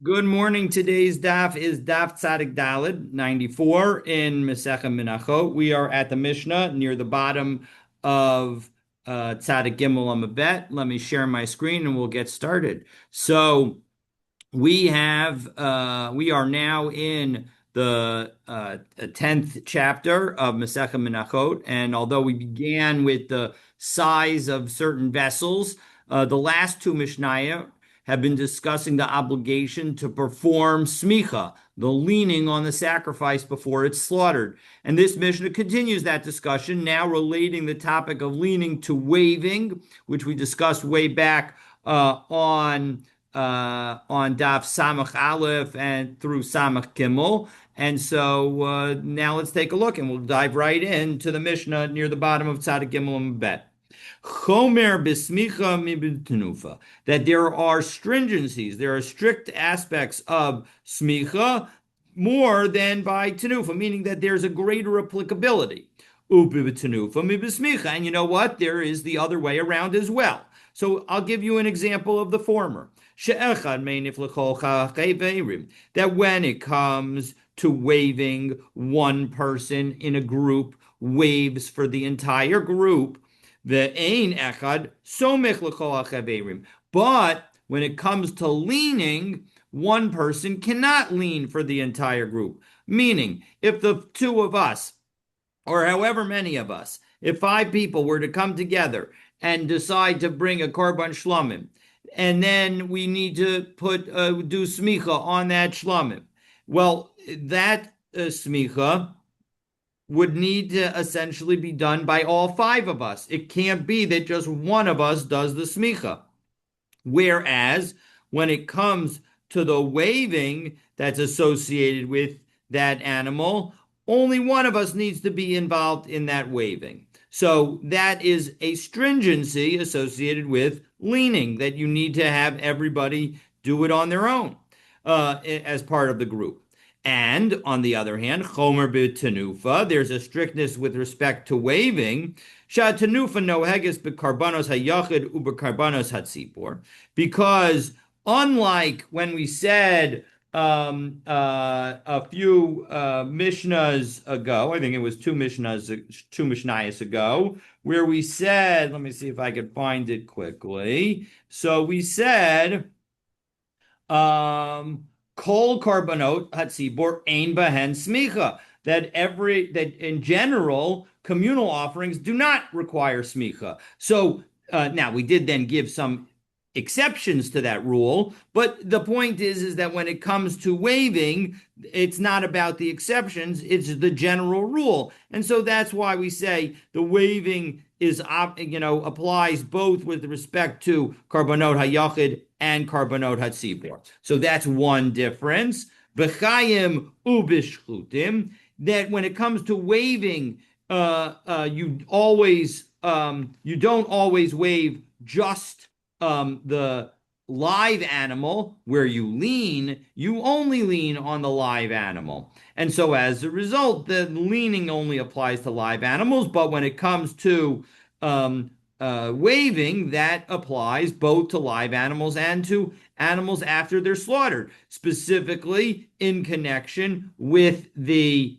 Good morning. Today's daf is daf Tzadik Dalid 94 in Masechet Menachot. We are at the Mishnah near the bottom of Tzadik Gimel Amabet. Let me share my screen and we'll get started. So we are now in the 10th chapter of Masechet Menachot, and although we began with the size of certain vessels, the last two Mishnayot have been discussing the obligation to perform smicha, the leaning on the sacrifice before it's slaughtered. And this Mishnah continues that discussion, now relating the topic of leaning to waving, which we discussed way back on Daf Samach Aleph and through Samach Gimel. And so now let's take a look, and we'll dive right into the Mishnah near the bottom of Tzadik Gimel and Bet. Chomer bismicha mibitenufa, that there are stringencies, there are strict aspects of smicha more than by tenufa, meaning that there's a greater applicability. Ubibitenufa mibismicha, and you know what? There is the other way around as well. So I'll give you an example of the former. That when it comes to waving, one person in a group waves for the entire group. Ve'ein echad somech l'kol hachaverim. But when it comes to leaning, one person cannot lean for the entire group. Meaning, if the two of us, or however many of us, if five people were to come together and decide to bring a korban shlomim, and then we need to do smicha on that shlomim, well, that smicha would need to essentially be done by all five of us. It can't be that just one of us does the smicha. Whereas when it comes to the waving that's associated with that animal, only one of us needs to be involved in that waving. So that is a stringency associated with leaning, that you need to have everybody do it on their own as part of the group. And on the other hand, chomer b'tenufa, there's a strictness with respect to waving. Sha tenufa noheges b'karbanos hayachid u'b'karbanos hatzipor, because unlike when we said a few Mishnahs ago, I think it was two Mishnayos ago, where we said, let me see if I could find it quickly. So we said, Kol karbanot hatzibor ein bahen smicha. That in general communal offerings do not require smicha. So now we did then give some exceptions to that rule, but the point is that when it comes to waving, it's not about the exceptions, it's the general rule. And so that's why we say the waving is applies both with respect to karbanot hayachid and karbanot hatzibor. So that's one difference. B'chayim ubishchutim, that when it comes to waving, you don't always wave just the live animal where you lean, you only lean on the live animal. And so as a result, the leaning only applies to live animals, but when it comes to waving, that applies both to live animals and to animals after they're slaughtered, specifically in connection with the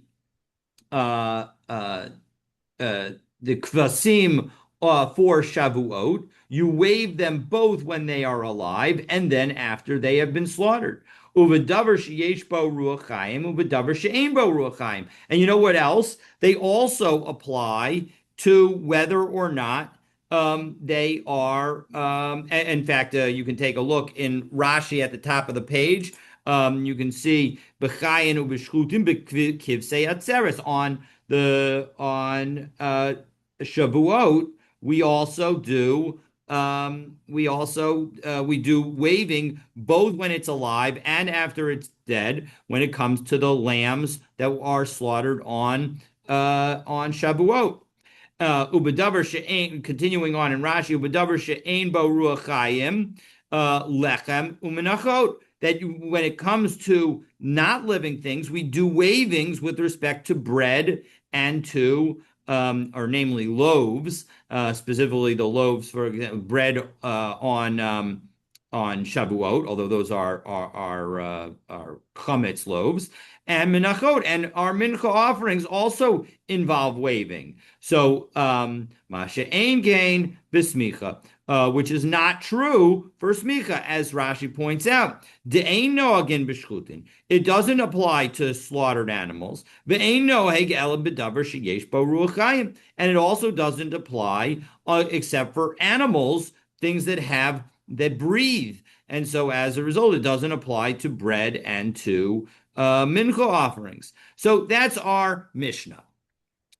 kvasim for Shavuot. You wave them both when they are alive and then after they have been slaughtered. Uvedavar sheyesh bo ruach chaim, uvedavar she'ein bo ruach chaim. And you know what else? They also apply to whether or not they are. In fact, you can take a look in Rashi at the top of the page. You can see b'chayin ub'shchutim b'kivsei atzeres on Shavuot. We also do we do waving both when it's alive and after it's dead when it comes to the lambs that are slaughtered on Shavuot. Ubedavar she'ein, continuing on in Rashi, ubedavar she'ein bo ruach chayim lechem umenachot. That when it comes to not living things, we do wavings with respect to bread and to or namely loaves, specifically the loaves, for example, bread on on Shavuot, although those are chametz loaves, and menachot, and our mincha offerings also involve waving. So masha ein gain bismicha, which is not true for smicha, as Rashi points out. De ein noagin b'shchutin. It doesn't apply to slaughtered animals. Ve'ein noheg ela b'davar sheyesh bo ruach chayim, and it also doesn't apply except for animals, things that breathe. And so as a result, it doesn't apply to bread and to mincha offerings. So that's our Mishnah.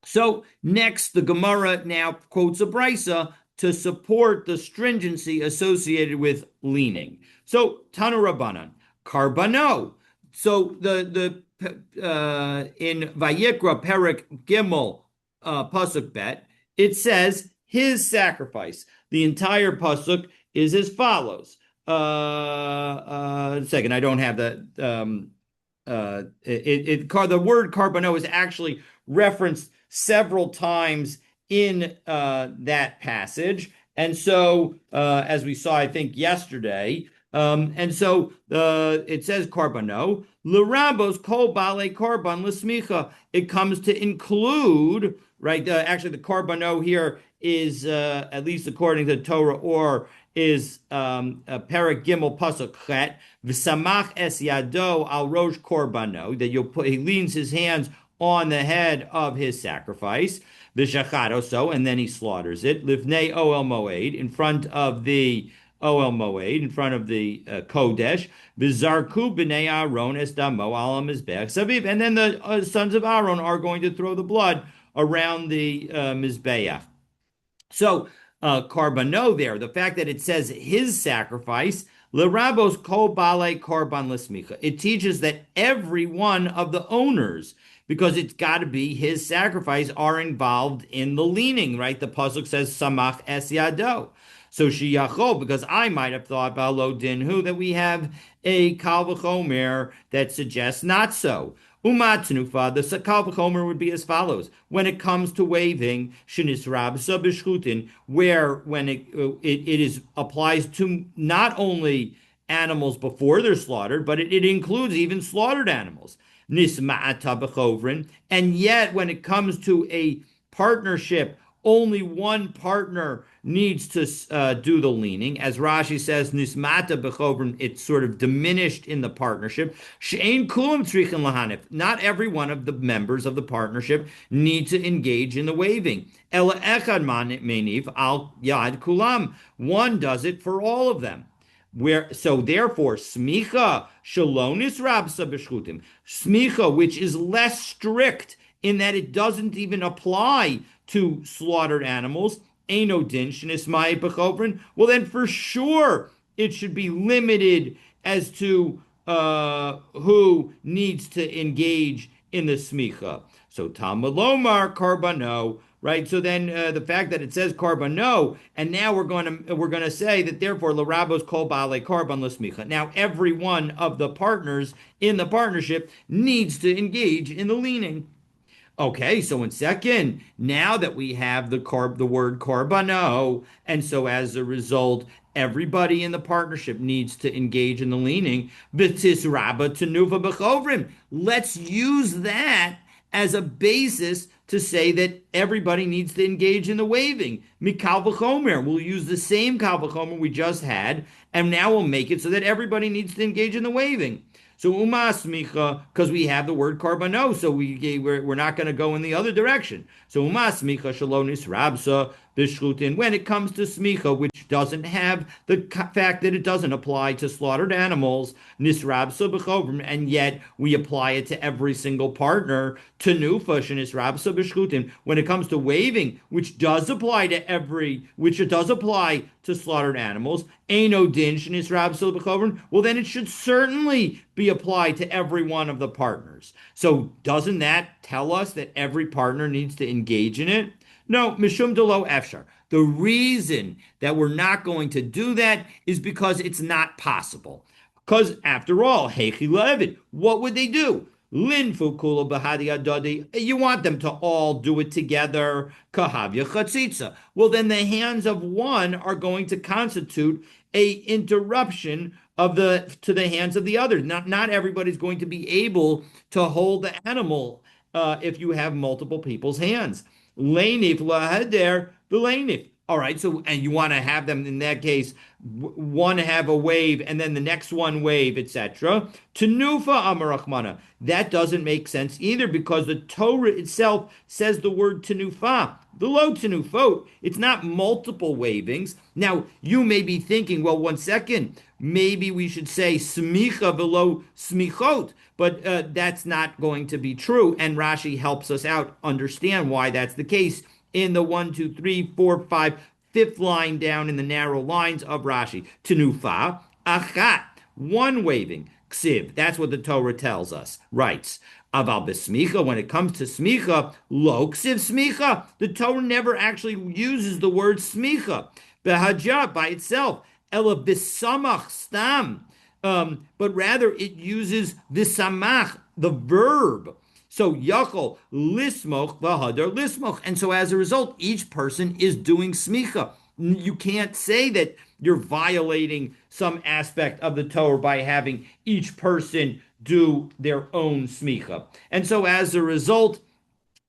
So next, the Gemara now quotes a brisa to support the stringency associated with leaning. So Tanu Rabbanan, Karbano. So the in Vayikra Perek Gimel pasuk bet, it says his sacrifice. The entire pasuk is as follows. Second, I don't have the the word carbano is actually referenced several times in that passage, and so as we saw, I think yesterday, and so it says carbano l'rabos kol bale karban l'smicha. It comes to include, right? Actually, the carbano here is at least according to Torah or is Perek Gimel Pasuk Chet V'samach es yado al rosh korbano, that he leans his hands on the head of his sacrifice, V'shachado, so, and then he slaughters it, Livnei Oel Moed, in front of the Oel Moed, in front of the Kodesh, V'zarku b'nei Aaron es damo al mizbeach saviv, and then the sons of Aaron are going to throw the blood around the mizbeach. So, Karbano there, the fact that it says his sacrifice, L'rabos kol bale karban l'smicha. It teaches that every one of the owners, because it's got to be his sacrifice, are involved in the leaning, right? The pasuk says samach es yado. So sheyachol, because I might have thought balo dinhu that we have a kal v'chomer that suggests not so. Umatnufa, the Kal V'chomer would be as follows. When it comes to waving, Shinis Rabsa B'shchutin, where when it is applies to not only animals before they're slaughtered, but it includes even slaughtered animals. Nisma'ata B'chovrin, and yet when it comes to a partnership, only one partner needs to do the leaning. As Rashi says, nismata b'chovrim, it's sort of diminished in the partnership. She'ein kulam tzrichen lahanif. Not every one of the members of the partnership need to engage in the waving. Ela echad meniv al yad kulam. One does it for all of them. So therefore, smicha shalonis rabsa b'shchutim. Smicha, which is less strict in that it doesn't even apply to slaughtered animals, Eino din shenismai b'chovrin. Well, then for sure it should be limited as to who needs to engage in the smicha. So Talmud karbano, right? So then the fact that it says karbano, and now we're going to say that therefore l'rabos kol bale karban l'smicha. Now every one of the partners in the partnership needs to engage in the leaning. Okay, so in second, now that we have the word karbano, and so as a result, everybody in the partnership needs to engage in the leaning. B'tis rabba tenuva b'chovrim. Let's use that as a basis to say that everybody needs to engage in the waving. Mikal v'chomer. We'll use the same kal v'chomer we just had, and now we'll make it so that everybody needs to engage in the waving. So umasmicha, because we have the word karbano, so we're not going to go in the other direction. So umasmicha shalonis rabsa b'shchutin. When it comes to smicha, which doesn't have the fact that it doesn't apply to slaughtered animals, nisrabsa b'chovrim, and yet we apply it to every single partner. Tenufa shenisrabsa b'shchutin. When it comes to waving, which does apply to slaughtered animals, Eino din shenisrabsa b'chovrim. Well, then it should certainly be applied to every one of the partners. So doesn't that tell us that every partner needs to engage in it? No, mishum delo efshar. The reason that we're not going to do that is because it's not possible. Because after all, heichi le'evid, what would they do? Linfu kula b'hadi adadi. You want them to all do it together. Kahavya chatzitza. Well, then the hands of one are going to constitute a interruption of the to the hands of the others. Not everybody's going to be able to hold the animal if you have multiple people's hands. Lanif lahader v'lanif. All right, so and you want to have them in that case, one have a wave and then the next one wave, etc. Tenufa amarachmana. That doesn't make sense either because the Torah itself says the word tenufa. The low tenufot. It's not multiple wavings. Now you may be thinking, well, 1 second, maybe we should say smicha below smichot, but that's not going to be true. And Rashi helps us out understand why that's the case in the 1, 2, 3, 4, 5, fifth line down in the narrow lines of Rashi. Tenufa, achat, one waving. Ksiv, that's what the Torah tells us. Writes, aval besmicha, when it comes to smicha, lo ksiv smicha. The Torah never actually uses the word smicha. Behajah, by itself. Ela bisamach stam. But rather it uses visamach, the verb. So yachol lismoch v'hadar lismoch, and so as a result, each person is doing smicha. You can't say that you're violating some aspect of the Torah by having each person do their own smicha. And so as a result,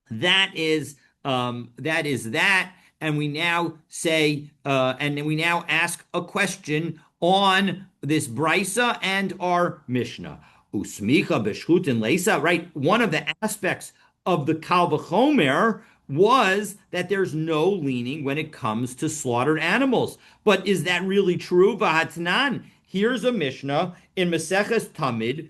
that is that. And we now say, and we now ask a question on this brisa and our Mishnah. Usmicha b'shchutin leisa, right? One of the aspects of the Kal V'chomer was that there's no leaning when it comes to slaughtered animals. But is that really true? V'hatnan. Here's a Mishnah in Maseches Tamid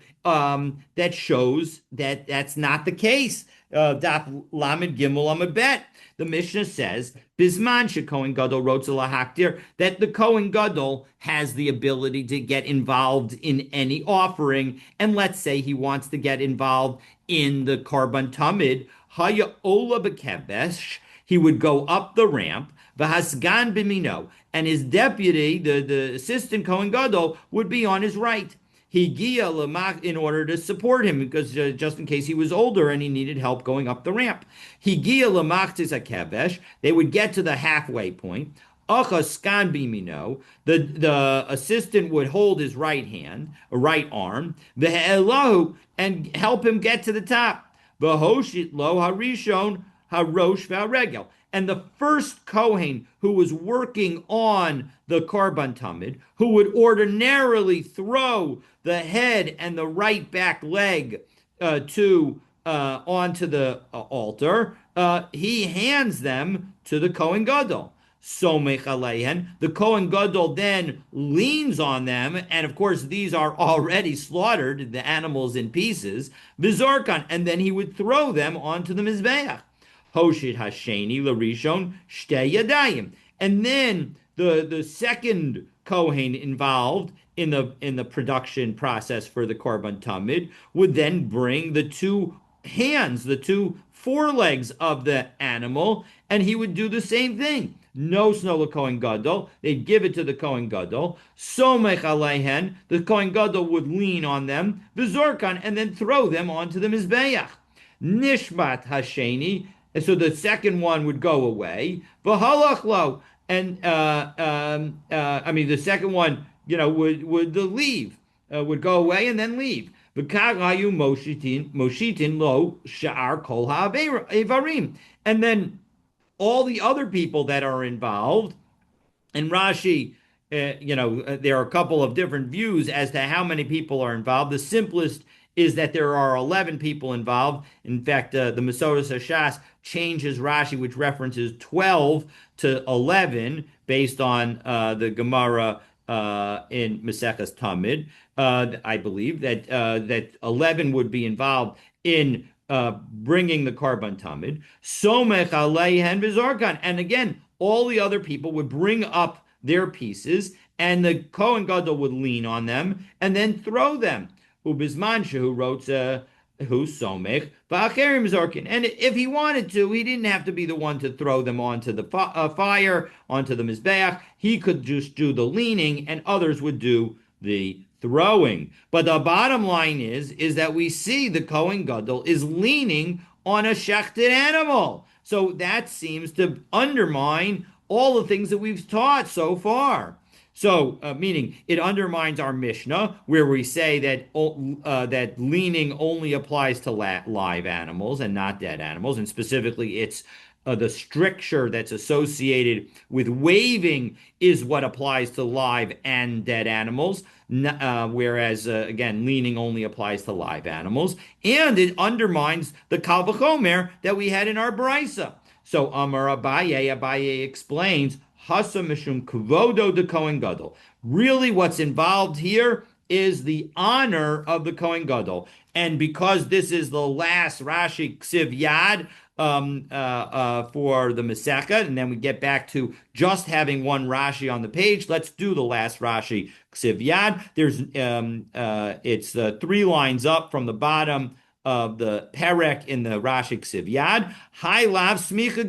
that shows that that's not the case. Daf Lamed Gimel Amud Bet. The Mishnah says, Bisman sheKohen Gadol wrote lahaktir, that the Kohen Gadol has the ability to get involved in any offering, and let's say he wants to get involved in the Karban Tamid, Haya Ola Bekevesh, he would go up the ramp, V'hasgan Bimino, and his deputy, the assistant Kohen Gadol, would be on his right. Higia lamach, in order to support him, because just in case he was older and he needed help going up the ramp. Higia lamachtis hakevesh, they would get to the halfway point. Achaskan bimino, the assistant would hold his right hand, a right arm, ve'elahu, and help him get to the top. V'hoshit lo harishon harosh v'haregel. And the first Kohen who was working on the Karban Tamid, who would ordinarily throw the head and the right back leg onto the altar, he hands them to the Kohen Gadol. Somech aleihen. The Kohen Gadol then leans on them, and of course these are already slaughtered, the animals in pieces, v'zorkan, and then he would throw them onto the Mizbeach. Hoshit Hasheni Larishon Shtei Yadayim. And then the second Kohen involved in the production process for the Korban Tamid would then bring the two hands, the two forelegs of the animal, and he would do the same thing. No snow Kohen Gadol. They'd give it to the Kohen Gadol. Somech aleihen. The Kohen Gadol would lean on them, v'zorkan, and then throw them onto the Mizbeach. Nishmat Hasheni. And so the second one would go away. V'halachlo, and the second one, would leave, would go away and then leave. V'karayu moshitin lo sha'ar kol ha'evarim, and then all the other people that are involved. And Rashi, there are a couple of different views as to how many people are involved. The simplest is that there are 11 people involved. In fact, the Masodas Hashas changes Rashi, which references 12 to 11 based on the Gemara in Maseches Tamid. I believe that 11 would be involved in bringing the Karban Tamid. Somech aleihen v'zorkan. And again, all the other people would bring up their pieces, and the Kohen Gadol would lean on them and then throw them. Ubizman shehu wrote who somech v'acherim zorkin. And if he wanted to, he didn't have to be the one to throw them onto the fire, onto the mizbeach. He could just do the leaning, and others would do the throwing. But the bottom line is that we see the Kohen Gadol is leaning on a shechted animal. So that seems to undermine all the things that we've taught so far. So, meaning it undermines our Mishnah, where we say that leaning only applies to live animals and not dead animals, and specifically, it's the stricture that's associated with waving is what applies to live and dead animals, whereas again, leaning only applies to live animals, and it undermines the Kal V'chomer that we had in our brisa. So Amar Abaye explains, Hasa Mishum Kvodo de Kohen Gadol. Really, what's involved here is the honor of the Kohen Gadol. And because this is the last Rashi Ksiv Yad for the Masechet, and then we get back to just having one Rashi on the page, let's do the last Rashi Ksiv Yad. It's 3 lines up from the bottom of the perek in the Rashi Ksiv Yad. Hi lav smicha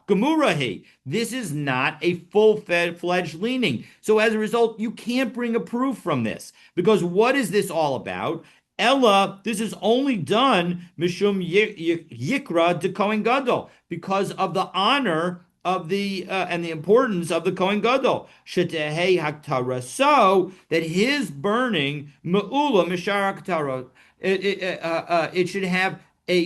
gemurahi. This is not a full-fledged leaning. So as a result, you can't bring a proof from this. Because what is this all about? Ella, this is only done mishum yikra de Kohen Gadol, because of the honor of the and the importance of the Kohen Gadol. Shetehei haktara, so that his burning me'ula mishar haktara, it should have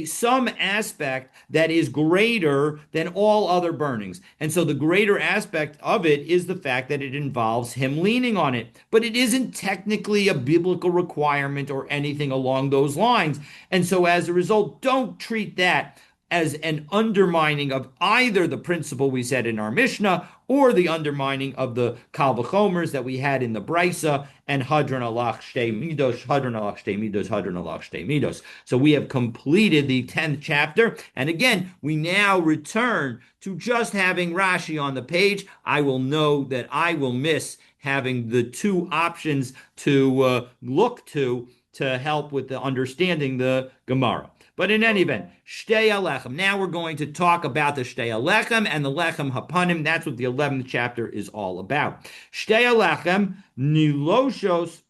some aspect that is greater than all other burnings. And so the greater aspect of it is the fact that it involves him leaning on it. But it isn't technically a biblical requirement or anything along those lines. And so as a result, don't treat that as an undermining of either the principle we said in our Mishnah or the undermining of the Kal V'chomers that we had in the Brisa and Hadran Alach Shtei Midos, Hadran Alach Shtei Midos, Hadran Alach Shtei Midos. So we have completed the 10th chapter. And again, we now return to just having Rashi on the page. I will know that I will miss having the 2 options to look to help with the understanding the Gemara. But in any event, Shtei Alechem. Now we're going to talk about the Shtei Alechem and the Lechem Hapanim. That's what the 11th chapter is all about. Shtei Alechem, Niloshos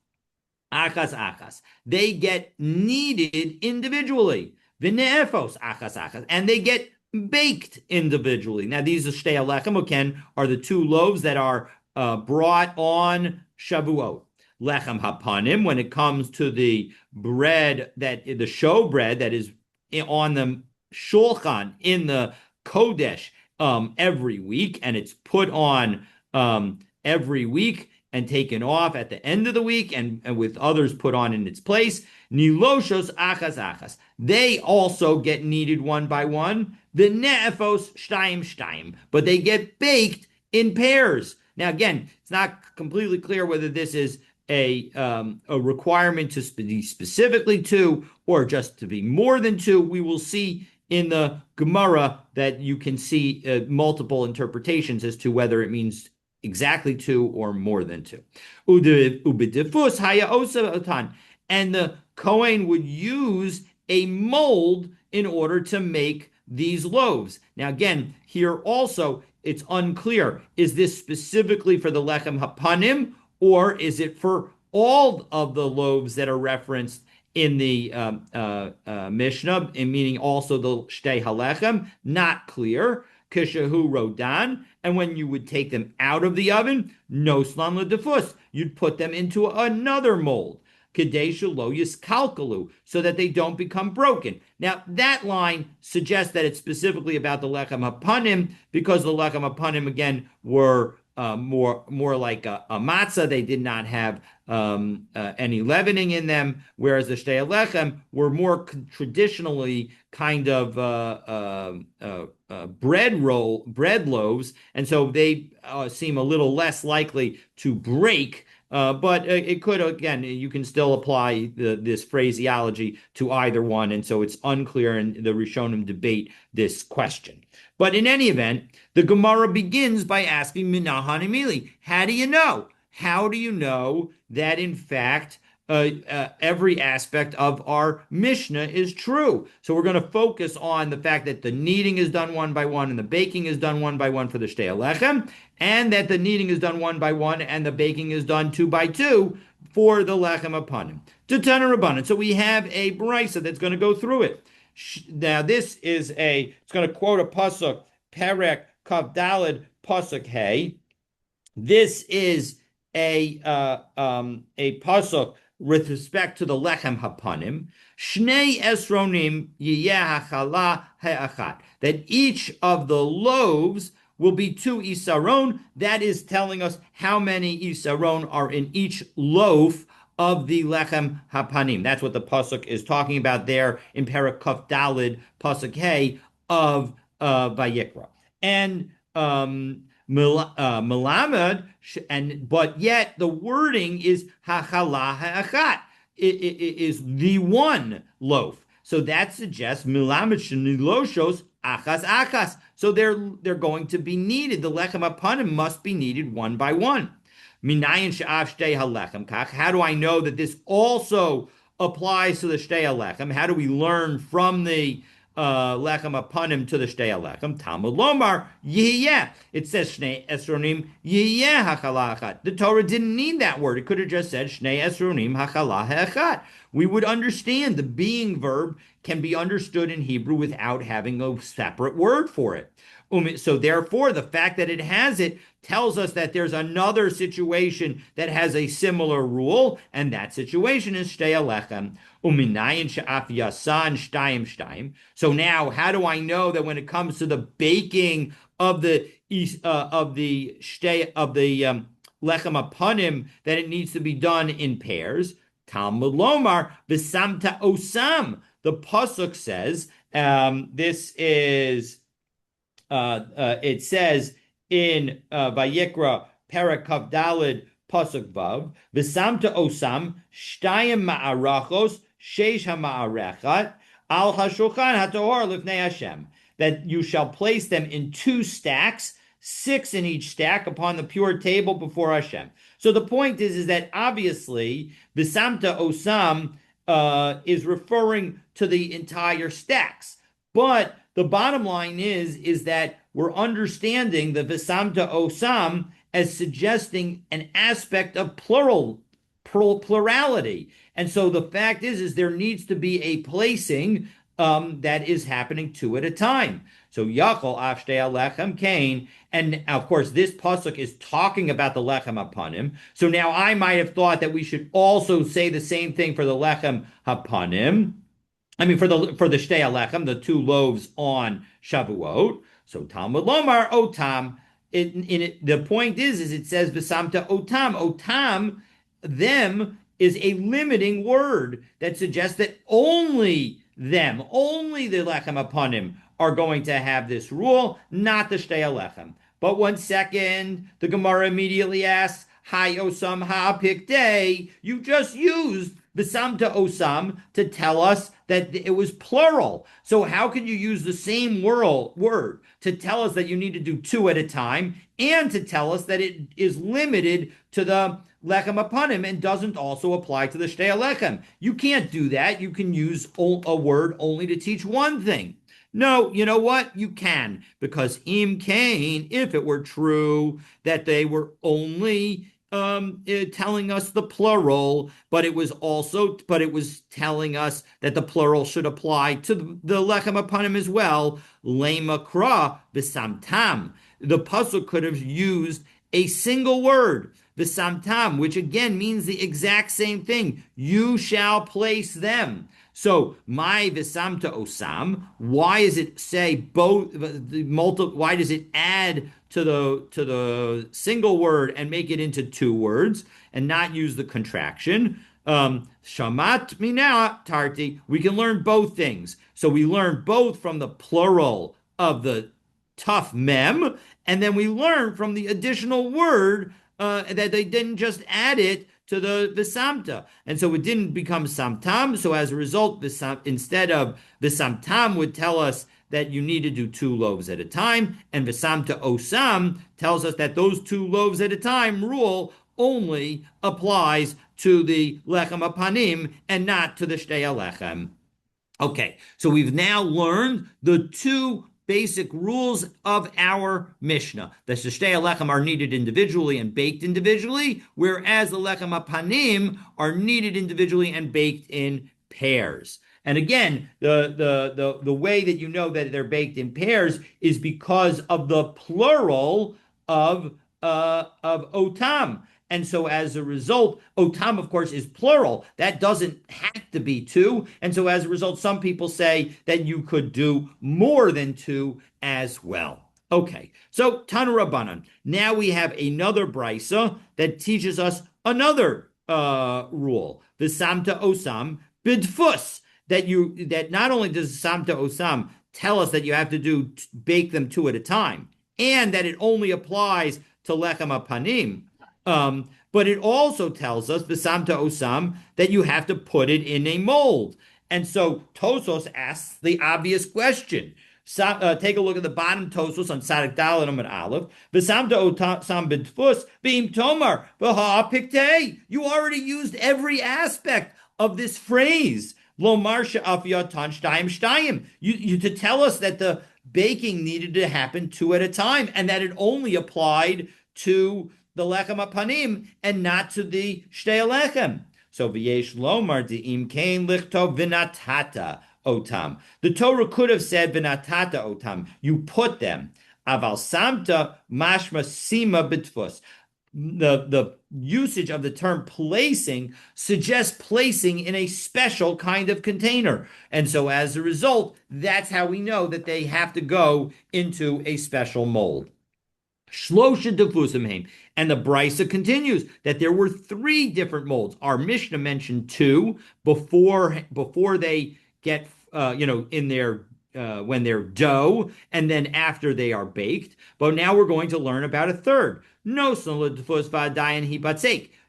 Achas. They get kneaded individually. V'ne'efos Achas. And they get baked individually. Now these are Shtei Alechem, again, are the 2 loaves that are brought on Shavuot. Lechem Hapanim, when it comes to the bread, the show bread that is on the shulchan in the Kodesh every week, and it's put on every week and taken off at the end of the week, and with others put on in its place. Niloshos achas. They also get kneaded one by one. The ne'efos shtayim. But they get baked in pairs. Now, again, it's not completely clear whether this is a requirement to be specifically 2 or just to be more than 2. We will see in the Gemara that you can see multiple interpretations as to whether it means exactly 2 or more than 2. And the Kohen would use a mold in order to make these loaves. Now, again, here also, it's unclear. Is this specifically for the Lechem Hapanim, or is it for all of the loaves that are referenced in the Mishnah, meaning also the Shtei Halechem? Not clear. Kishahu Rodan, and when you would take them out of the oven, no slan ledefus, you'd put them into another mold. Kadesha lo yiskalkalu, so that they don't become broken. Now, that line suggests that it's specifically about the Lechem Hapanim, because the Lechem Hapanim, again, were more like a matzah. They did not have any leavening in them, whereas the Shtei Alechem were more traditionally kind of bread loaves, and so they seem a little less likely to break. But it could, again, you can still apply this phraseology to either one, and so it's unclear, and the Rishonim debate this question. But in any event, the Gemara begins by asking Minahan Emili, how do you know? How do you know that, in fact, every aspect of our Mishnah is true? So we're going to focus on the fact that the kneading is done one by one and the baking is done one by one for the Shtei Alechem, and that the kneading is done one by one and the baking is done 2 by 2 for the Lechem Hapanim. T'tana Rabbanan. So we have a brisa that's going to go through it. Now this is it's going to quote a pasuk, Perek Kav Daled Pasuk Hey. This is a pasuk with respect to the lechem hapanim, shnei esronim yiyeh hachala ha'achat, that each of the loaves will be two isaron. That is telling us how many isaron are in each loaf of the lechem hapanim. That's what the pasuk is talking about there in Parakuf Dalid pasuk Hey of Vayikra. And Melamed, and but yet the wording is hachala ha'achat. It is the one loaf. So that suggests Melamed sheniloshos achas achas. So they're going to be needed. The lechem apanim must be needed one by one. Minayin she'af shtei halechem kach. How do I know that this also applies to the shtei halechem? How do we learn from the lechem apanim to the shtei halechem? Talmud lomar yiyeh. It says shnei esronim yiyeh hachala achat. The Torah didn't need that word. It could have just said shnei esronim hachala ha'achat. We would understand the being verb can be understood in Hebrew without having a separate word for it. So therefore, the fact that it has it tells us that there's another situation that has a similar rule, and that situation is shtei alechem. Uminayin she'af yasan shtayim shtayim. So now, how do I know that when it comes to the baking of the lechem apanim, that it needs to be done in pairs? Talmud lomar v'samta osam. The pasuk says, this is. It says in Vayikra Perek Kav Dalid Pasuk Vav, V'samta osam shtayim ma'arachos sheish ha'ma'arechat al hashulchan hatohor lifnei Hashem, that you shall place them in two stacks, 6 in each stack upon the pure table before Hashem. So the point is that obviously V'samta osam is referring to the entire stacks, but the bottom line is that we're understanding the V'samta osam as suggesting an aspect of plurality. And so the fact is there needs to be a placing that is happening 2 at a time. So Yachol Ashtei Alechem Kain, and of course this pasuk is talking about the lechem hapanim. So now I might have thought that we should also say the same thing for the lechem hapanim. I mean, for the shtei alechem, the 2 loaves on Shavuot. So Talmud lomar otam. The point is it says v'samta otam. Otam, them, is a limiting word that suggests that only them, only the lechem hapanim are going to have this rule, not the shtei alechem. But 1 second, the Gemara immediately asks, Hi osam ha'pikdei. You just used v'samta osam to tell us that it was plural. So how can you use the same word to tell us that you need to do 2 at a time and to tell us that it is limited to the lechem hapanim and doesn't also apply to the shtei alechem? You can't do that. You can use a word only to teach one thing. No, you know what? You can, because im kain, if it were true that they were only telling us the plural, but it was telling us that the plural should apply to the lechem hapanim as well. Lema kra v'samtam. The pasuk could have used a single word, v'samtam, which again means the exact same thing. You shall place them. So my v'samta osam. Why does it say both? Why does it add to the single word and make it into 2 words and not use the contraction? Shamat mina tarti. We can learn both things. So we learn both from the plural of the tough mem, and then we learn from the additional word that they didn't just add it to the v'samta. And so it didn't become samtam. So as a result, instead of v'samtam would tell us that you need to do 2 loaves at a time, and v'samta osam tells us that those 2 loaves at a time rule only applies to the lechem hapanim and not to the shtei alechem. Okay, so we've now learned the 2 basic rules of our Mishnah. The shtei alechem are needed individually and baked individually, whereas the lechem hapanim are needed individually and baked in pairs. And again, the way that you know that they're baked in pairs is because of the plural of otam. And so as a result, otam, of course, is plural. That doesn't have to be two. And so as a result, some people say that you could do more than two as well. Okay, so Tanu Rabbanan. Now we have another brisa that teaches us another rule. The Samta Osam Bidfus. That not only does Samta Osam tell us that you have to bake them two at a time, and that it only applies to lechem apanim, but it also tells us the Samta Osam that you have to put it in a mold. And so Tosos asks the obvious question. Take a look at the bottom Tosos on Sadik Dal and Amud Aleph. V'samta osam b'tfus v'im tomar v'ha piktei. You already used every aspect of this phrase. Lomar she'afiyat tan shtayim shtayim. You to tell us that the baking needed to happen two at a time, and that it only applied to the lechem apanim and not to the shtei lechem. So v'yesh lomar de'im kain lichtov v'natata otam. The Torah could have said v'natata otam. You put them. Aval samta mashma sima b'tfus. The usage of the term placing suggests placing in a special kind of container. And so as a result, that's how we know that they have to go into a special mold. Shlosha defusim. And the brisa continues that there were three different molds. Our Mishnah mentioned two before they get in their when they're dough, and then after they are baked. But now we're going to learn about a third. No,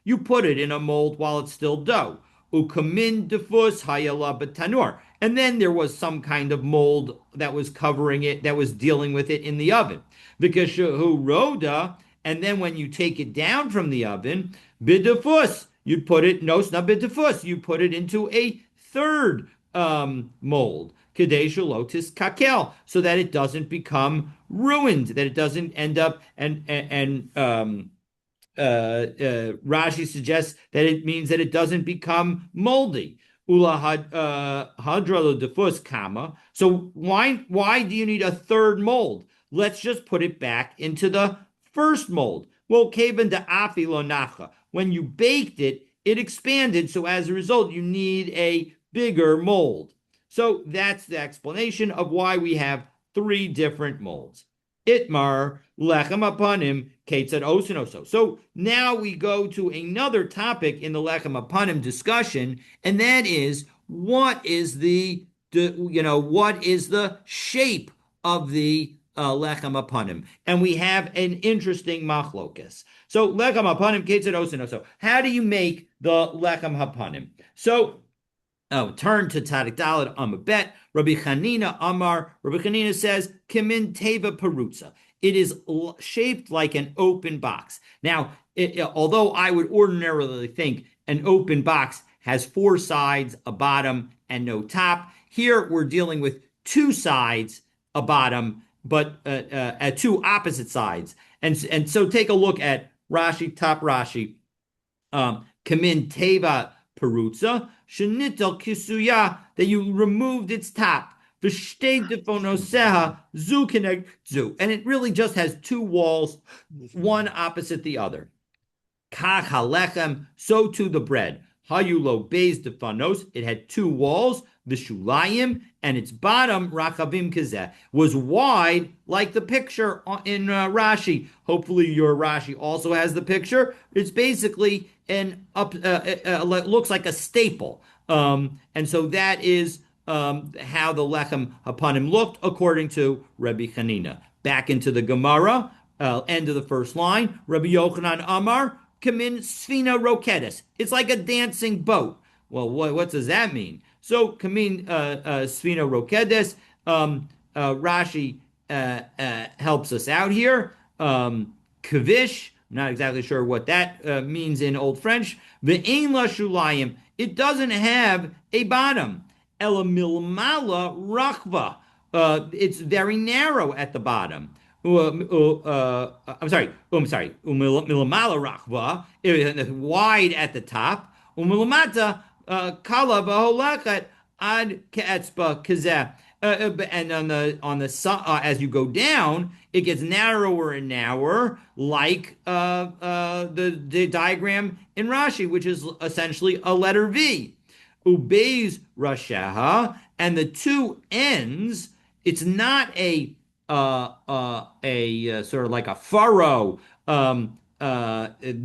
you put it in a mold while it's still dough. Ukamin defus hayala betanur. And then there was some kind of mold that was covering it, that was dealing with it in the oven. Because roda, and then when you take it down from the oven, bidefus, you put it, nosna bidefus, you put it into a third mold. Kadesha lotis kakel, so that it doesn't become ruined, that it doesn't end up and Rashi suggests that it means that it doesn't become moldy. Ula hadralo defus kama. So why do you need a third mold? Let's just put it back into the first mold. Well, kevan da afi lo nacha. When you baked it, it expanded. So as a result, you need a bigger mold. So that's the explanation of why we have three different molds. Itmar lechem apanim ketzad osinoso. So now we go to another topic in the lechem apanim discussion, and that is what is the shape of the lechem apanim, and we have an interesting machlokas. So lechem apanim ketzad osinoso. How do you make the lechem hapanim? So turn to Tadik Dalet Amabet. Rabbi Chanina Amar. Rabbi Chanina says, Kimin Teva Perutza. It is shaped like an open box. Now, although I would ordinarily think an open box has four sides, a bottom, and no top, here we're dealing with two sides, a bottom, but at two opposite sides. And so take a look at Rashi, top Rashi. Kimin Teva Perutza, Shenitel Kisuya, that you removed its top. V'shtei defonoseha zu kineg zu. And it really just has two walls, one opposite the other. Kach halechem, so too the bread. Hayulo beis defonos, it had two walls. Vishulayim, and its bottom, rachavim kazeh, was wide like the picture in Rashi. Hopefully your Rashi also has the picture. It's basically looks like a staple. And so that is how the lechem hapanim looked according to Rabbi Chanina. Back into the Gemara, end of the first line, Rabbi Yochanan Amar, kamin sfina rokedes. It's like a dancing boat. Well, what does that mean? So, kamin sfina rokedes, Rashi helps us out here. Kavish, I'm not exactly sure what that means in Old French. Ve'ein la shulayim, it doesn't have a bottom. Ela milmala rachva, it's very narrow at the bottom. I'm sorry. Milmala rachva, wide at the top. Umilamata kala v'holachet ad ke'etzba kazeh. and as you go down, it gets narrower and narrower, like the diagram in Rashi, which is essentially a letter V. Ubeis rashaha, and the two ends. It's not a sort of like a furrow,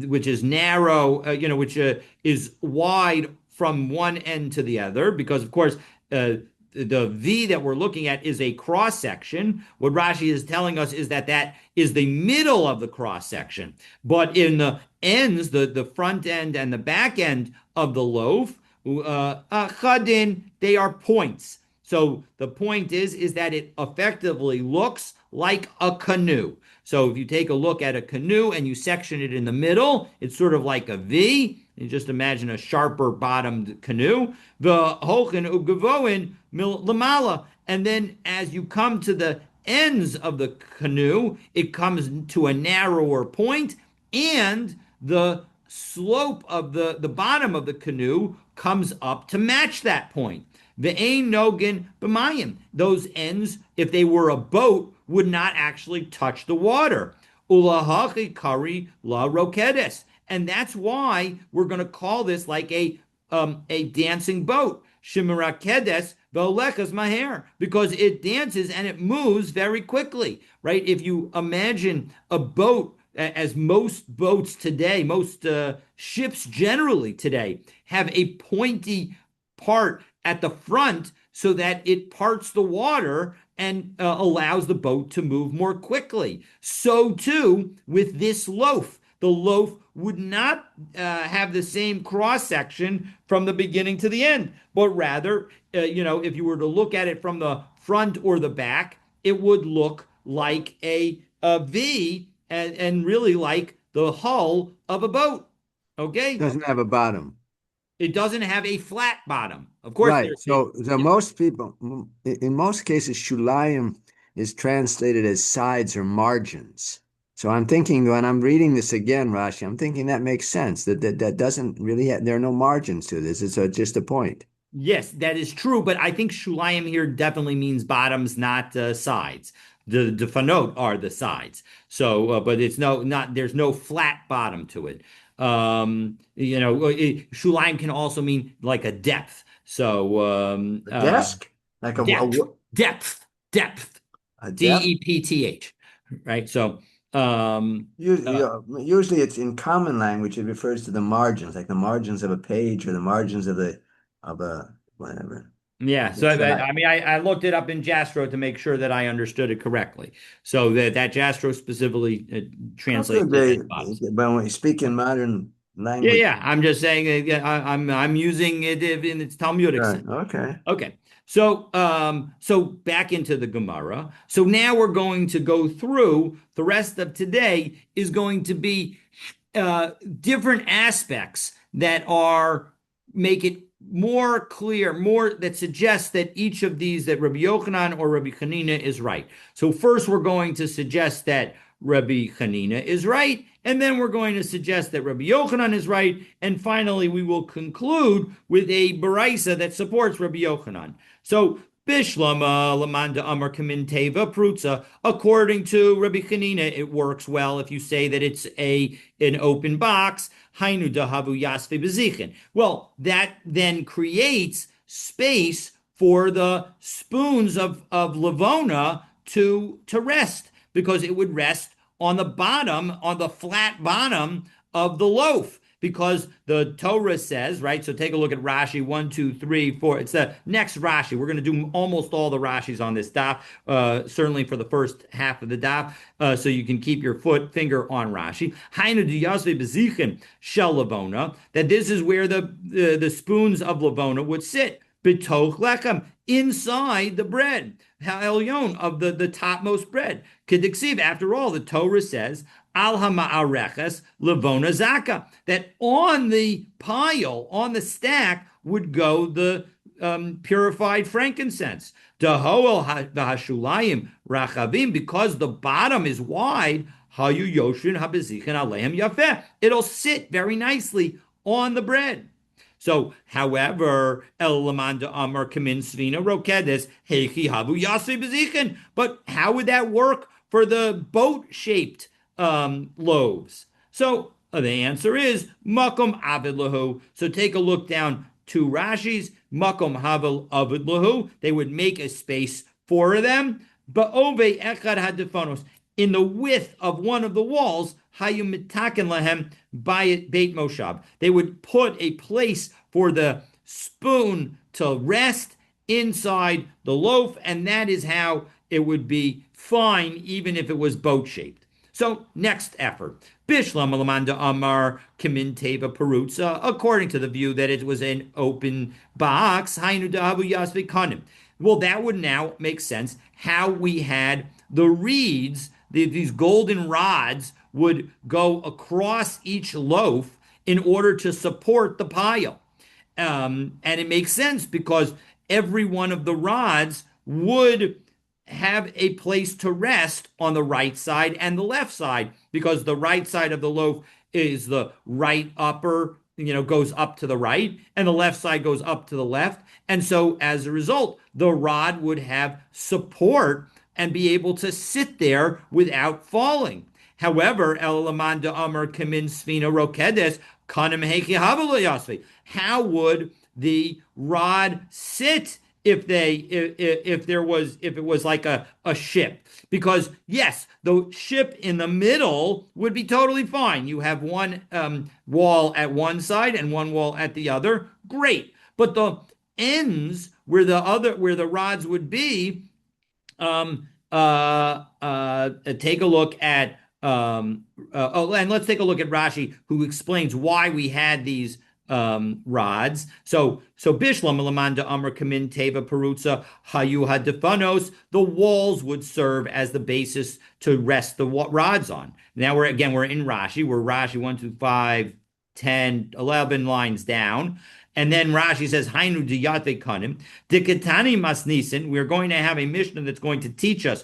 which is narrow, which is wide from one end to the other, because of course the V that we're looking at is a cross section. What Rashi is telling us is that is the middle of the cross section. But in the ends, the front end and the back end of the loaf, chadin, they are points. So the point is that it effectively looks like a canoe. So if you take a look at a canoe and you section it in the middle, it's sort of like a V. You just imagine a sharper bottomed canoe. The hochen ugavoin lamala. And then as you come to the ends of the canoe, it comes to a narrower point, and the slope of the bottom of the canoe comes up to match that point. Ve'ein nogan b'mayim. Those ends, if they were a boat, would not actually touch the water. Ulahachi kari la rokedes. And that's why we're going to call this like a dancing boat. Shimarakedes ve'olekas maher, because it dances and it moves very quickly, right? If you imagine a boat, as most boats today, most ships generally today have a pointy part at the front so that it parts the water and allows the boat to move more quickly. So too with this loaf. The loaf would not have the same cross section from the beginning to the end, but rather, if you were to look at it from the front or the back, it would look like a V, and really like the hull of a boat. Okay? Doesn't have a bottom. It doesn't have a flat bottom. Of course, Right. So most people, in most cases, shulayim is translated as sides or margins. So I'm thinking when I'm reading this again, Rashi, I'm thinking that makes sense. That doesn't really there are no margins to this. It's just a point. yes, that is true. But I think shulayim here definitely means bottoms, not sides. The defanot are the sides. So, but it's not. There's no flat bottom to it. Shulayim can also mean like a depth. So, A desk, like depth, depth, depth, a depth. Depth, right? So, um, uh, Usually, it's in common language. It refers to the margins, like the margins of a page or the margins of a whatever. yeah. So, I mean, I looked it up in Jastro to make sure that I understood it correctly. So that Jastro specifically Okay, translates it as bottoms. but when you speak in modern Yeah, language, yeah. I'm just saying, yeah, I'm using it in its Talmudic right? sense. Okay. Okay. So back into the Gemara. So now we're going to go through the rest of today is going to be different aspects that are make it more clear, more that suggests that each of these, that Rabbi Yochanan or Rabbi Hanina is right. So first we're going to suggest that Rabbi Hanina is right, and then we're going to suggest that Rabbi Yochanan is right, and finally we will conclude with a baraisa that supports Rabbi Yochanan. So Bishlama Lamanda Amar Kamin Teva Prutza. According to Rabbi Hanina, it works well if you say that it's an open box. Hainu dahavu yasve bezichin. Well, that then creates space for the spoons of Lavona to rest, because it would rest on the bottom, on the flat bottom of the loaf. Because the Torah says, right? So take a look at Rashi 1, 2, 3, 4. It's the next Rashi. We're going to do almost all the Rashis on this daf, certainly for the first half of the daf, so you can keep your finger on Rashi. Hainu diyasve bezichin shel lavona, that this is where the spoons of lavona would sit. Bitoch lechem, inside the bread. Ha'elyon, of the topmost bread. Kediksiv, after all, the Torah says, al hama'areches levona zaka, that on the pile, on the stack, would go the purified frankincense. Dahoel ha'shulayim rachavim, because the bottom is wide, hayu yoshin habezichin alehem yafeh, it'll sit very nicely on the bread. So, however, El Lamanda Amar Kamin Svina Rokedes Hechi Havu Yasvi Bezikin. But how would that work for the boat-shaped loaves? So the answer is Makom Avid Lahu. So take a look down to Rashi's Makom Avid Lahu. They would make a space for them. Ba'ove Echad Hadifonos. In the width of one of the walls, Hayum Mitaken Lahem Beit Moshab. They would put a place for the spoon to rest inside the loaf, and that is how it would be fine, even if it was boat shaped. So, next effort. Bishlam Alamanda Amar Kimin Teva Perutza, according to the view that it was an open box, Hainu Dahabu Yasvi Kanim. Well, that would now make sense how we had the reeds, these golden rods, would go across each loaf in order to support the pile. And it makes sense because every one of the rods would have a place to rest on the right side and the left side, because the right side of the loaf is the right upper, goes up to the right, and the left side goes up to the left. And so as a result, the rod would have support and be able to sit there without falling. However, El Lamanda Amar Kamin Svina Rokedes Kanim Heki Yasvi. How would the rod sit if it was like a ship? Because yes, the ship in the middle would be totally fine. You have one wall at one side and one wall at the other. Great. But the ends where the rods would be, take a look at and let's take a look at Rashi, who explains why we had these rods. So Bishlam Lamanda Amr Kamin Teva Perutza Hayu Hadifanos, the walls would serve as the basis to rest the rods on. Now we're in Rashi. We're Rashi 1, 2, 5, 10, 11 lines down. And then Rashi says, Hainu diyate kanim, dikatani masnisin. We're going to have a Mishnah that's going to teach us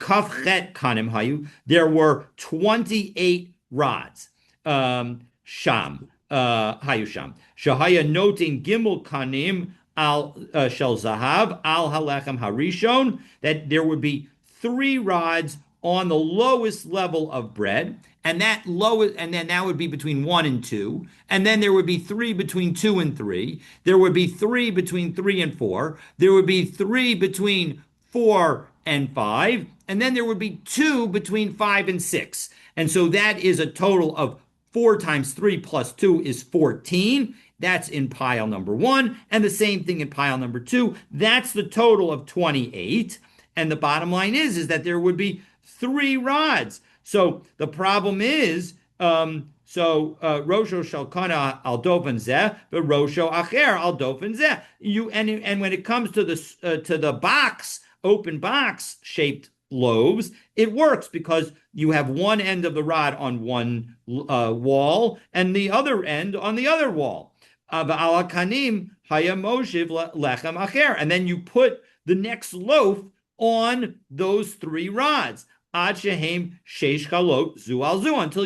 kafchet kanim hayu. There were 28 rods. Sham. Hayusham. Shahaya noting gimel kanim al shel zahav al halechem harishon, that there would be 3 rods on the lowest level of bread, and then that would be between 1 and 2, and then there would be 3 between 2 and 3. There would be 3 between 3 and 4. There would be 3 between 4 and 5, and then there would be 2 between 5 and 6. And so that is a total of 4 times 3 plus 2 is 14. That's in pile number 1. And the same thing in pile number 2. That's the total of 28. And the bottom line is that there would be 3 rods. So the problem is, Rosho Shalkana al Dofen Zeh, but Rosho Acher al Dofen Zeh. And when it comes to the box, open box shaped loaves, it works because you have one end of the rod on one wall and the other end on the other wall. And then you put the next loaf on those 3 rods. Until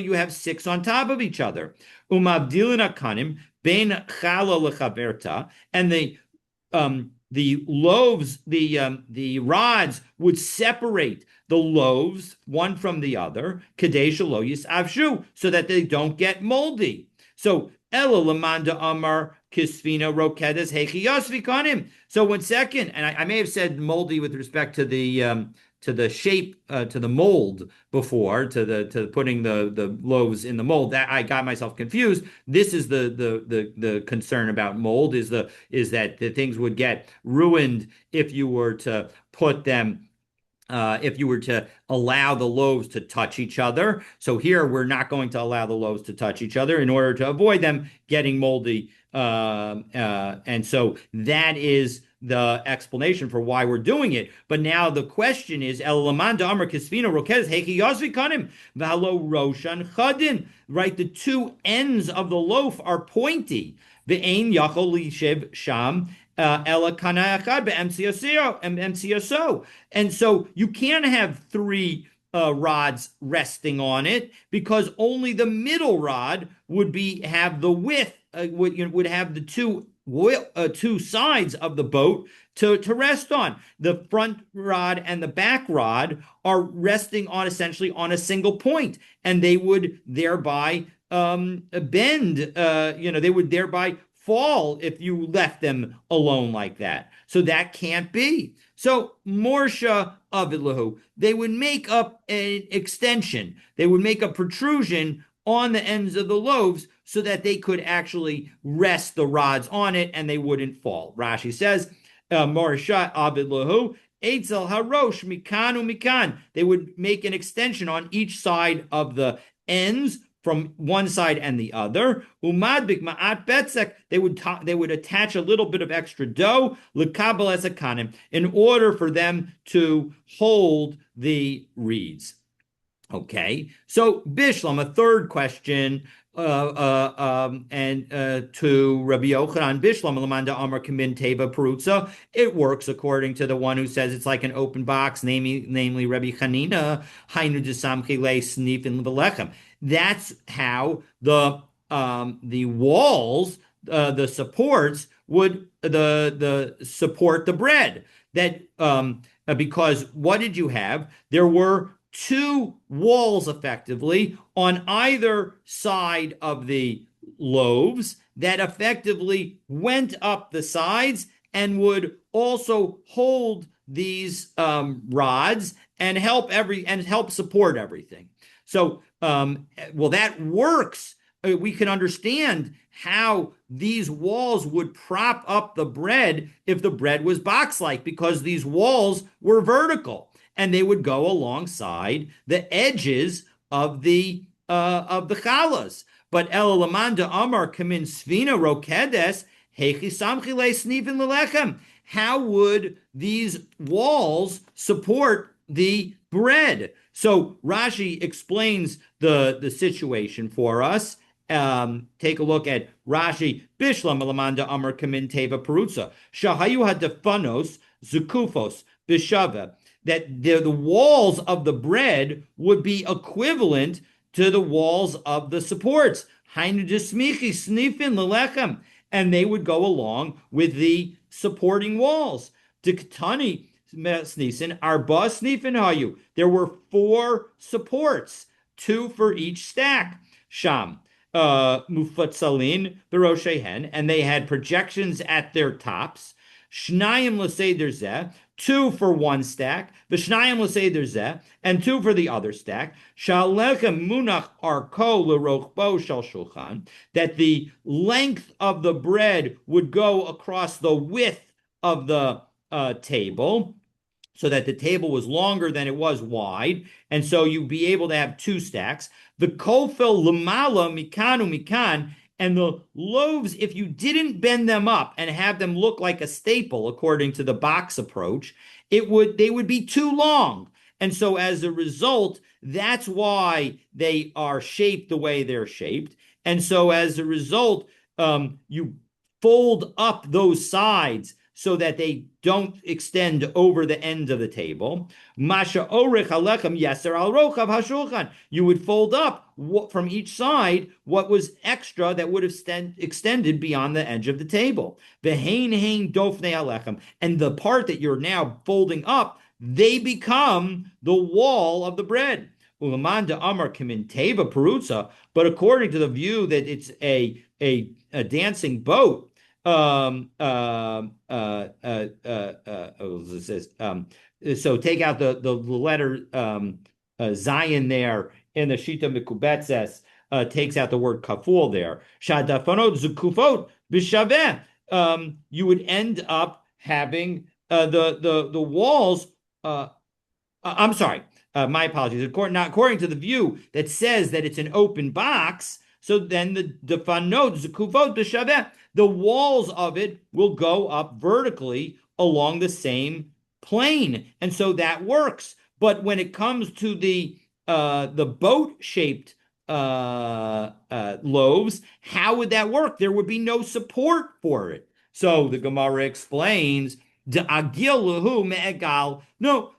you have 6 on top of each other. And the loaves, the rods would separate the loaves one from the other, so that they don't get moldy. So Ela Lamanda Amar Kisvina Rokedas Hechi. So 1 second, and I may have said moldy with respect to the shape, to the mold before, to putting the loaves in the mold. That I got myself confused. This is the concern about mold, is that the things would get ruined if you were to put them. If you were to allow the loaves to touch each other. So here we're not going to allow the loaves to touch each other in order to avoid them getting moldy. And so that is the explanation for why we're doing it. But now the question is, right? The 2 ends of the loaf are pointy. Sham. And so you can't have 3 rods resting on it, because only the middle rod would have the width, would have the two sides of the boat to rest on. The front rod and the back rod are resting on essentially on a single point, and they would thereby bend. They would thereby fall if you left them alone like that. So that can't be. So Morsha Avidlahu, they would make up an extension. They would make a protrusion on the ends of the loaves so that they could actually rest the rods on it and they wouldn't fall. Rashi says, Morsha Avidlahu, Eitzel Harosh Mikanu Mikan. They would make an extension on each side of the ends from one side and the other. Umadbik ma'at betzek. They would attach a little bit of extra dough lekabel esakanim in order for them to hold the reeds. Okay, so Bishlam, a third question, and to Rabbi Yochanan Bishlam Lamanda Amar Kamin Teva Perutza. It works according to the one who says it's like an open box, namely Rabbi Chanina Hainu Desamchi Le Snif in Levelechem. That's how the walls, the supports would the support the bread. That because what did you have? There were two walls effectively on either side of the loaves that effectively went up the sides and would also hold these rods and help support everything. So, well, that works. We can understand how these walls would prop up the bread if the bread was box-like, because these walls were vertical and they would go alongside the edges of the challahs. But El Lamanda Amar Kamin Svina Rokedes Hechi Samchi Le Snifin Lelechem. How would these walls support the bread? So Rashi explains the situation for us. Take a look at Rashi. Bishlam Lamanda Amar Kamin Teva Perutza. Shahayu Hadafanos Zukufos Bishava. That the walls of the bread would be equivalent to the walls of the supports. Hainu Desmichi Snifin Lelechem. And they would go along with the supporting walls. Diktani Snisin Arba Snifin Hayu. There were 4 supports, 2 for each stack. Sham. Mufatsalin Beroshehen, and they had projections at their tops. Shnayim l'seder zeh, 2 for one stack. V'shnayim l'seder zeh, and 2 for the other stack. Shalechem munach arko l'rochbo shel shulchan, that the length of the bread would go across the width of the table, so that the table was longer than it was wide, and so you'd be able to have 2 stacks. The kofel lamala mikanu mikan, and the loaves, if you didn't bend them up and have them look like a staple, according to the box approach, they would be too long. And so as a result, that's why they are shaped the way they're shaped. And so as a result, you fold up those sides so that they don't extend over the end of the table. Masha orech alechem yeser al rochav hashulchan. You would fold up from each side what was extra that would have extended beyond the edge of the table. Vehein hein dofnei alechem. And the part that you're now folding up, they become the wall of the bread. Ulamanda amar kimin teva perutza. But according to the view that it's a dancing boat, so take out the letter Zion there in the Shita Mikubetzes, takes out the word kaful there. Shadafanot zukufot b'shaveh. You would end up having the walls. I'm sorry. My apologies. According to the view that says that it's an open box, so then the fanot zukufot b'shaveh, the walls of it will go up vertically along the same plane, and so that works. But when it comes to the boat-shaped loaves, how would that work? There would be no support for it. So the Gemara explains, no,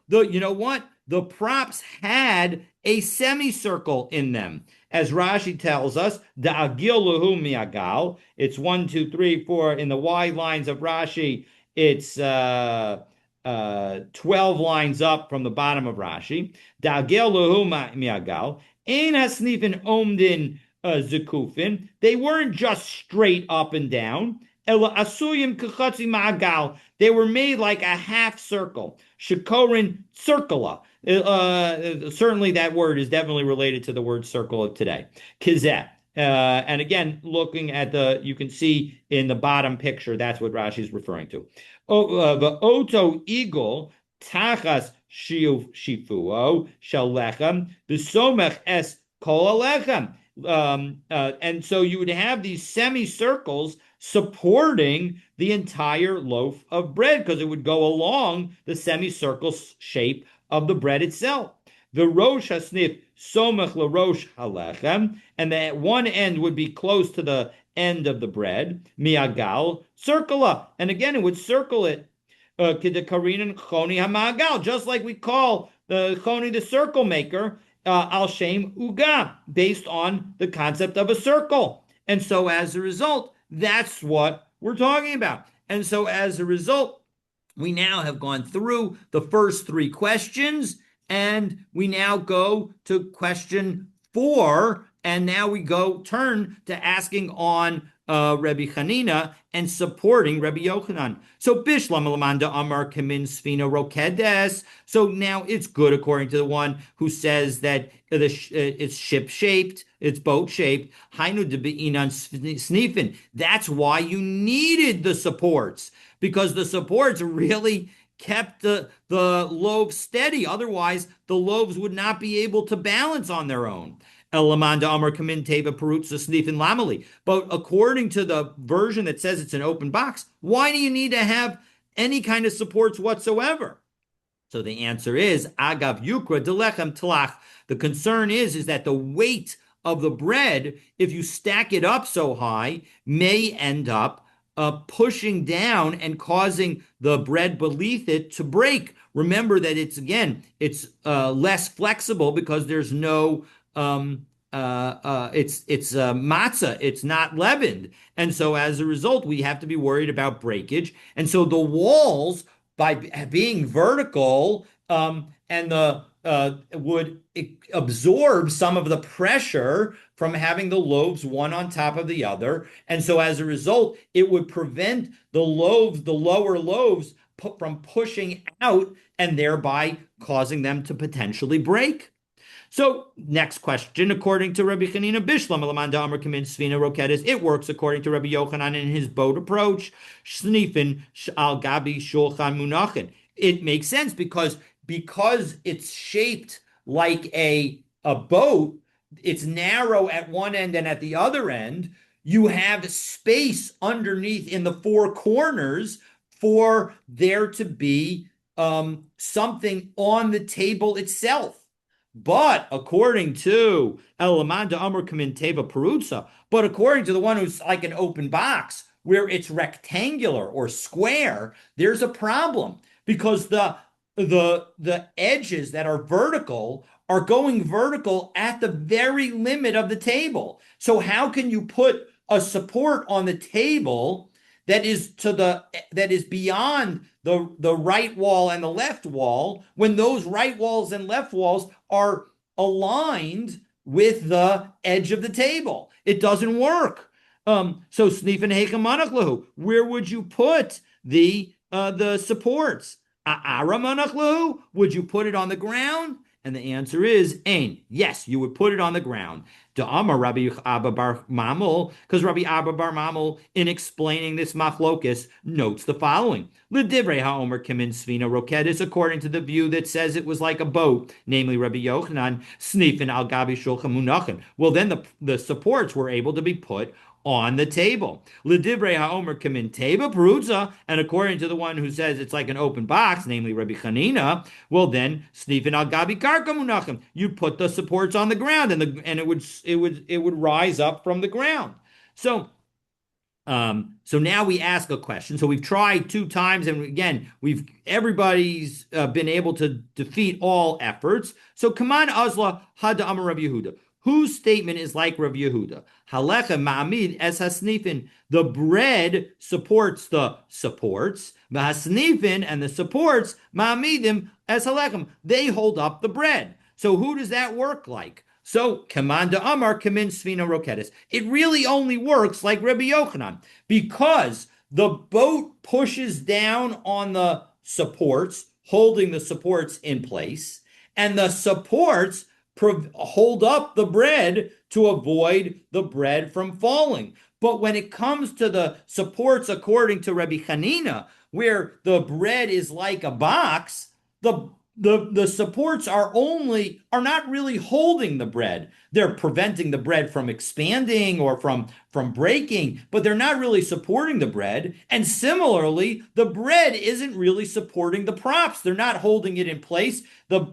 you know what? the props had a semicircle in them. As Rashi tells us, da'agil luhu miagal. It's 1, 2, 3, 4 in the wide lines of Rashi. It's 12 lines up from the bottom of Rashi. Da'agil luhu miagal. Ein hasnifin omdin zikufin. They weren't just straight up and down. Ela asuyim kachatzi ma'agal. They were made like a half circle. Shikorin circula. Certainly, that word is definitely related to the word circle of today. Kizeh. And again, looking at you can see in the bottom picture, that's what Rashi is referring to. The oto eagle tachas shifuo shalechem the somech es kol alechem. And so you would have these semicircles supporting the entire loaf of bread because it would go along the semicircle shape of the bread itself. The rosh hasnif somech larosh halechem, and that one end would be close to the end of the bread. Miagal circula, and again it would circle it. Kidakarin choni hamagal, just like we call the choni the circle maker. Al shem uga, based on the concept of a circle. And so as a result, that's what we're talking about. And so as a result, we now have gone through the first three questions, and we now go to question 4, and now we turn to asking on Rabbi Hanina and supporting Rabbi Yochanan. So Bishlam Lamanda Amar Kamin Sfina Rokedes. So now it's good according to the one who says that it's ship shaped, it's boat shaped. Hainu debi'inan snifin. That's why you needed the supports, because the supports really kept the loaves steady. Otherwise, the loaves would not be able to balance on their own. Elamanda Amar Kamin Teva Perutza Snifin Lamali. But according to the version that says it's an open box, why do you need to have any kind of supports whatsoever? So the answer is Agav Yukra Delechem Tlach. The concern is that the weight of the bread, if you stack it up so high, may end up pushing down and causing the bread beneath it to break. Remember that it's less flexible because there's no it's matzah, it's not leavened, and so as a result we have to be worried about breakage. And so the walls, by being vertical, and the would absorb some of the pressure from having the loaves one on top of the other, and so as a result it would prevent the lower loaves from pushing out and thereby causing them to potentially break. So, next question, according to Rabbi Chanina Bishlam, Alamanda Amar Kamin Svina Rokedes, it works according to Rabbi Yochanan in his boat approach. Snifin al Gabi Shulchan Munachin. It makes sense because it's shaped like a boat, it's narrow at one end and at the other end. You have space underneath in the four corners for there to be something on the table itself. But according to Elamanda Amar Kamin Teva Perutza, but according to the one who's like an open box where it's rectangular or square, there's a problem because the edges that are vertical are going vertical at the very limit of the table. So how can you put a support on the table that is beyond the right wall and the left wall when those right walls and left walls are aligned with the edge of the table? It doesn't work. So Snifin Heikamanachlahu, where would you put the supports? Aramanachlahu, would you put it on the ground? And the answer is Ain. Yes, you would put it on the ground. Da'amar Rabbi Abba Bar Mamul, because Rabbi Abba Bar Mamul, in explaining this machlokus, notes the following: L'divrei ha'omer kimin svina rokedis, according to the view that says it was like a boat, namely Rabbi Yochanan, snifin al gabi shulchan munachin. Well, then the supports were able to be put on the table. L'divrei ha'omer kamin teva perutza, and according to the one who says it's like an open box, namely Rabbi Chanina, well then snifin al gabi karka munachim, you'd put the supports on the ground, and it would rise up from the ground. So So now we ask a question. So we've tried two times, and again, we've everybody's been able to defeat all efforts. So Kaman Azla Hada Amar Rav Yehuda, whose statement is like Rav Yehuda. Halecha Ma'amid es hasnifin. The bread supports the supports. Hasnifin and the supports Ma'amidim as halechem. They hold up the bread. So who does that work like? So, Commander Amar Kamin Svina Roketis. It really only works like Rabbi Yochanan because the boat pushes down on the supports, holding the supports in place, and the supports hold up the bread to avoid the bread from falling. But when it comes to the supports, according to Rabbi Hanina, where the bread is like a box, the supports are not really holding the bread. They're preventing the bread from expanding or from breaking, but they're not really supporting the bread. And similarly, the bread isn't really supporting the props. They're not holding it in place. The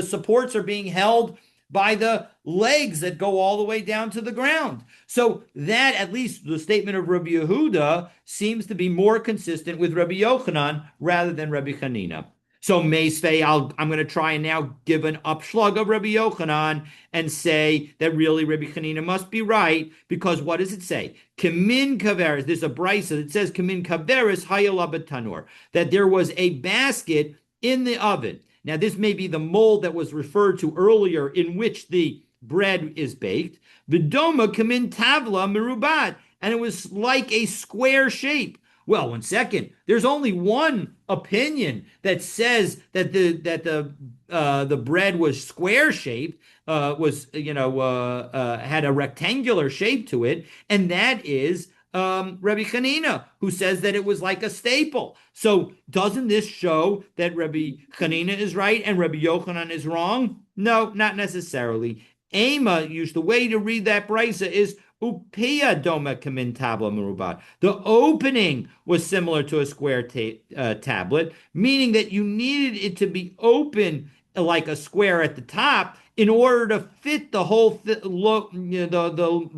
supports are being held by the legs that go all the way down to the ground. So that, at least the statement of Rabbi Yehuda, seems to be more consistent with Rabbi Yochanan rather than Rabbi Hanina. So Meisvei, I'm going to try and now give an upslug of Rabbi Yochanan and say that really Rabbi Hanina must be right, because what does it say? Kamin kaveris. There's a brisa that says Kamin kaveris hayalabatanur, that there was a basket in the oven. Now this may be the mold that was referred to earlier in which the bread is baked. Vidoma kamin tavla merubat, and it was like a square shape. Well, 1 second. There's only one opinion that says that the bread was square shaped, was had a rectangular shape to it, and that is Rabbi Hanina, who says that it was like a staple. So doesn't this show that Rabbi Hanina is right and Rabbi Yochanan is wrong? No, not necessarily. Ema used the way to read that brisa is upia doma kamin tabla merubat. The opening was similar to a square tablet, meaning that you needed it to be open like a square at the top in order to fit the whole the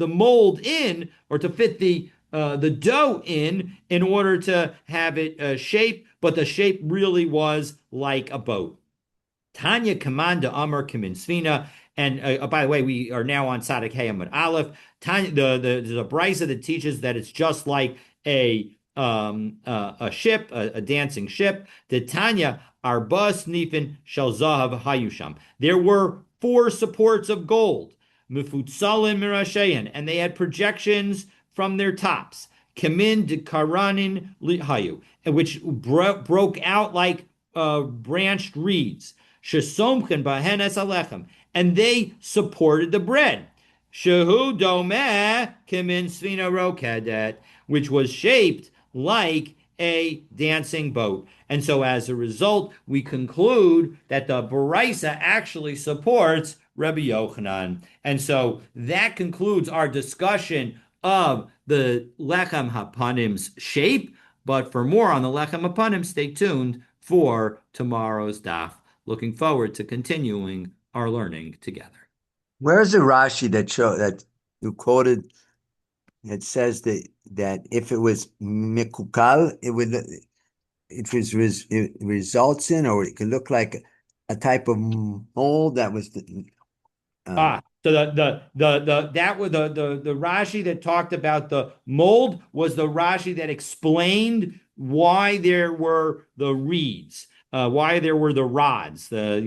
mold in, or to fit the dough in order to have it shape, but the shape really was like a boat. Tanya Kamanda Amar Kimin Svina. And by the way, we are now on Sadik Hayamud Aleph. Tanya, there's a brisa that teaches that it's just like a ship, a dancing ship. The Tanya Arba Snifin Shel Zahav Hayusham. There were four supports of gold, Mifutsalin Mirashayan, and they had projections from their tops. Kamin de Karanin Hayu, which broke out like branched reeds. Shesomchen bahenes alechem, and they supported the bread. Shehu domeh kimin svina rokedet, which was shaped like a dancing boat. And so as a result, we conclude that the Baraisa actually supports Rabbi Yochanan. And so that concludes our discussion of the Lechem Hapanim's shape. But for more on the Lechem Hapanim, stay tuned for tomorrow's daf. Looking forward to continuing our learning together. Where's the Rashi that you quoted? It says that if it was mikukal, it results in, or it could look like a type of mold that was uh, So the Rashi that talked about the mold was the Rashi that explained why there were the reeds, why there were the rods, the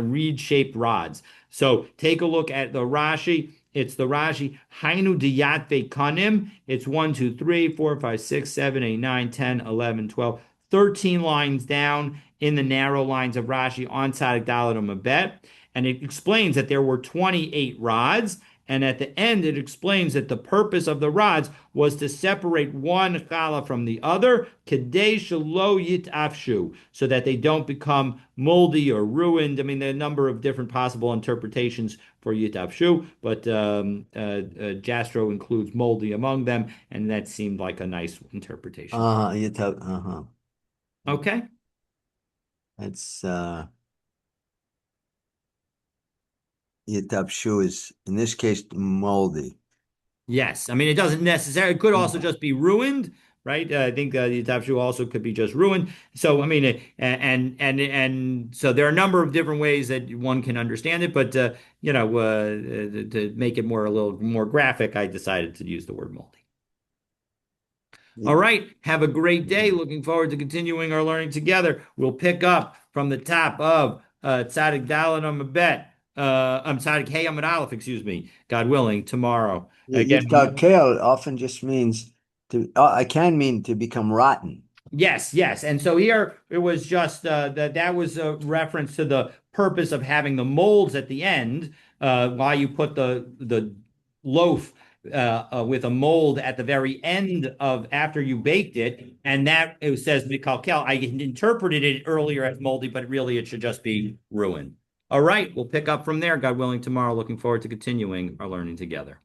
reed shaped rods. So take a look at the Rashi. It's the Rashi Hainu Diyat Kanim. It's 1, 2, 3, 4, 5, 6, 7, 8, 9, 10, 11, 12, 13 lines down in the narrow lines of Rashi on Tzadik Dalet Mabet. And it explains that there were 28 rods. And at the end, it explains that the purpose of the rods was to separate one challah from the other, kedei shelo yitafshu, so that they don't become moldy or ruined. I mean, there are a number of different possible interpretations for yitafshu, but Jastrow includes moldy among them, and that seemed like a nice interpretation. Okay. That's Yitabshu is in this case moldy. Yes, I mean it doesn't necessarily. It could also just be ruined, right? I think the adaptation also could be just ruined. So I mean, and so there are a number of different ways that one can understand it, but to make it more a little more graphic, I decided to use the word moldy. All right, have a great day. Looking forward to continuing our learning together. We'll pick up from the top of Tzadik Dalet Amabet. I'm Tzadik Hey Amud Aleph, excuse me. God willing, tomorrow. Again, Yitkal often just means to, I can mean to become rotten. yes, yes. And so here it was just that was a reference to the purpose of having the molds at the end, why you put the loaf with a mold at the very end of after you baked it, and that it says mikalkel. I interpreted it earlier as moldy, but really it should just be ruined. All right, we'll pick up from there, God willing, tomorrow. Looking forward to continuing our learning together.